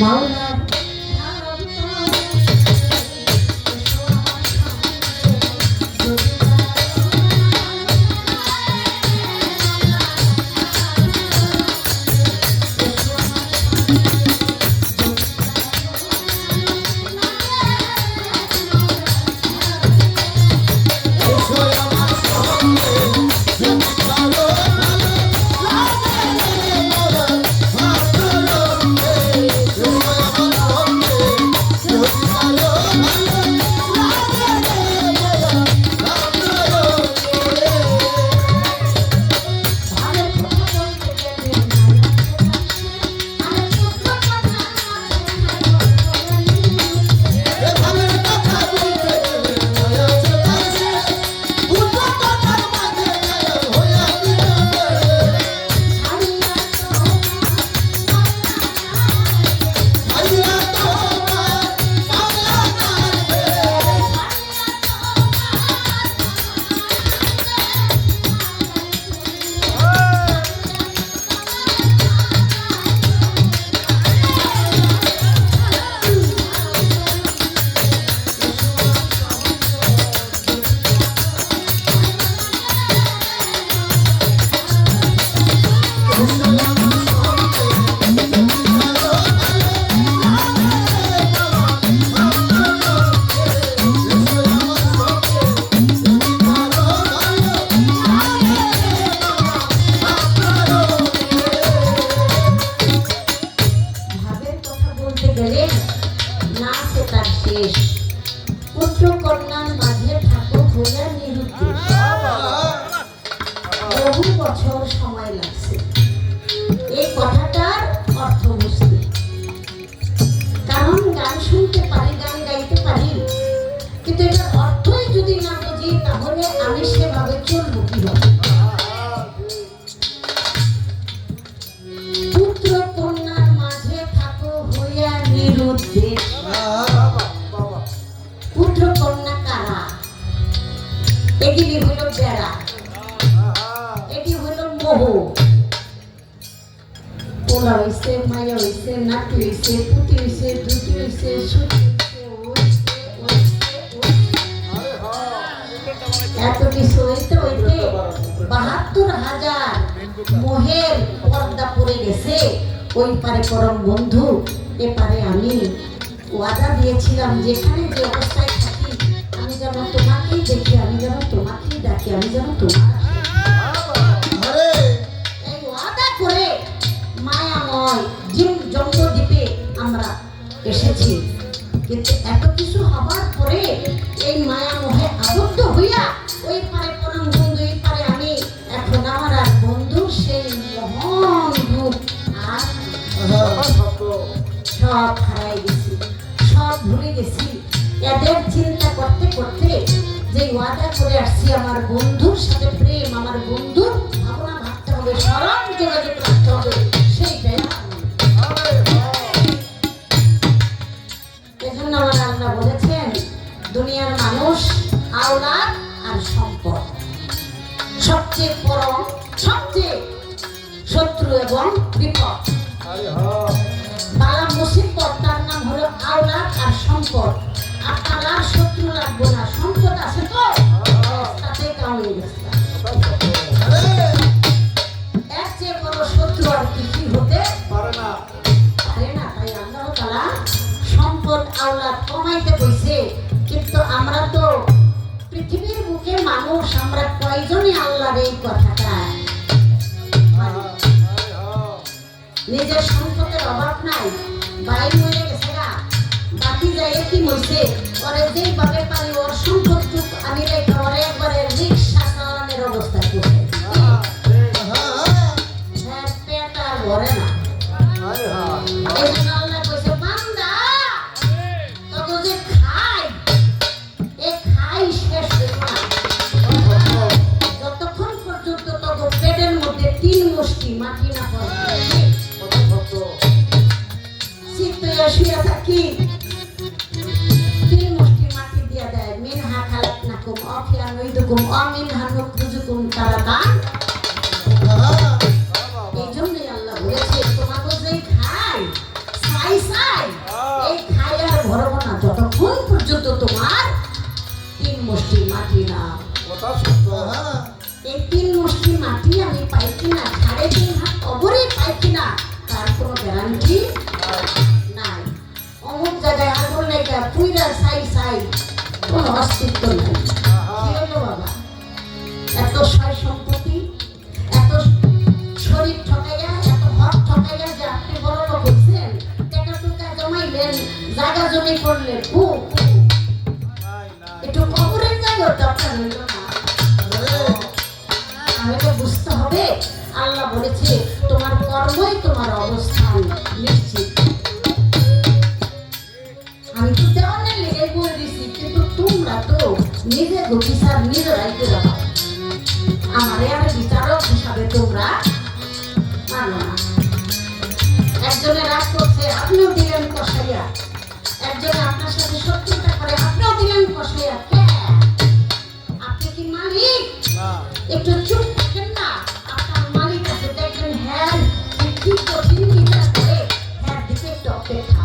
মাওলা পুত্র কন্যার মাঝে ঠাকুর হইয়া নিরুদ্ধ। বহু বছর সময় লাগছে এই কথাটার অর্থ বুঝতে, কারণ গান শুনতে পারি, গান গাইতে পারি, কিন্তু এটার অর্থই যদি না বুঝি তাহলে আমি সেভাবে চলবো কিভাবে? পুত্র কন্যার মাঝে ঠাকুর হইয়া নিরুদ্ধে। পুত্র কন্যা কারা? এগুলি হইল বেড়া, এটি হইল মোহ। পোলা হইছে, মায়া হইছে, নাতি হইছে, পুতি হইছে, দুটি হইছে, সুতি হইছে, এত কিছু হইতে হইতে ৭২,০০০ মোহের পর্দা পড়ে গেছে। ওই পারে পরম বন্ধু, এপারে আমি ওয়াদা দিয়েছিলাম যেখানে যে অবস্থায় থাকি আমি যেন তোমাকেই দেখি, আমি যেন তোমাকেই ডাকি, আমি যেন তোমার এই ওয়াদা করে মায়াময় জন্মদ্বীপে আমরা এসেছি। কিন্তু এত কিছু হবার পরে এই মায়া মোহে আবদ্ধ হইয়া ওই পারে পরম বন্ধু, এই পারে আমি, এখন আমার আর বন্ধু সেই মহান রূপ আর সব হারাই গেছি, সব ভুলে গেছি। এদের চিন্তা করতে করতে যে ওয়াদা করে আসছি আমার বন্ধুর সাথে প্রেম, আমার বন্ধুর ভাবনা ভাবতে হবে, স্মরণ যোগাযোগ রাখতে হবে, সেইটাই এজন্য আমার আল্লাহ বলেছেন দুনিয়ার মানুষ আওলাদ আর সম্পদ, সবচেয়ে পরম, সবচেয়ে শত্রু এবং বিপদ। বালা মুসিবত তার নাম হলো আওলাদ আর সম্পদ। আপনার আর শত্রু লাগবে না, সম্পদ আছে তো তাতে কামিয়ে গেছে। এর চেয়ে বড় শত্রু আর কিছুই হতে পারে না। তাই আল্লাহ তাআলা সম্পদ আওলাদ কমাইতে বইছে, কিন্তু আমরা তো পৃথিবীর বুকে মানুষ, আমরা কয়জনই আল্লাহর এই কথাটা, নিজের সম্পদের অভাব নাই, বাই মরে গেছে গা, বাকি যায় কি হইছে, ওরে যেইভাবে পারি ওর সম্পদটুক আমি রেখে ওরে একবারে রিক্সা চালানোর অবস্থা করছে। পেট আর ভরে না। এই জন্য আল্লাহ কইছে বান্দা তখন যে খাই, এ খাই শেষ হইব না, যতক্ষণ পর্যন্ত তখন পেটের মধ্যে ৩ মুষ্টি মাটি না পড়ে। শুয়ে থাকি ৩ মুষ্টি মাটি দিয়া দেয়, মিনহা খালাকনাকুম ওয়া নুইদুকুম ওয়া মিনহা নুখরিজুকুম তারাকান। এই জন্যই আল্লাহ বলেছে তোমাকে যেই খাই, চাই এই করলে খুব একটু কবরের জায়গাও দরকার হইল না। আমাকে বুঝতে হবে আল্লাহ বলেছে তোমার কর্মই তোমার অবস্থান নিশ্চিত। আমি তো দেওয়ানের লেগে বলে দিছি, কিন্তু তোমরা তো নিজে বিচার নিজেরাই করে দাও। আমারে আর বিচারক হিসাবে তোমরা মানো না। একজনে রাগ করছে আপনিও দিলেন কষাইয়া, একজনে আপনার সাথে শত্রুতা করে আপনিও দিলেন কষাইয়া। আপনি কি মালিক? একটু চুপ থাকেন না। আপনার মালিক আছে, দেখবেন হ্যাঁ কি কঠিন বিচার করে, হ্যাঁ দিকে একটু অপেক্ষা।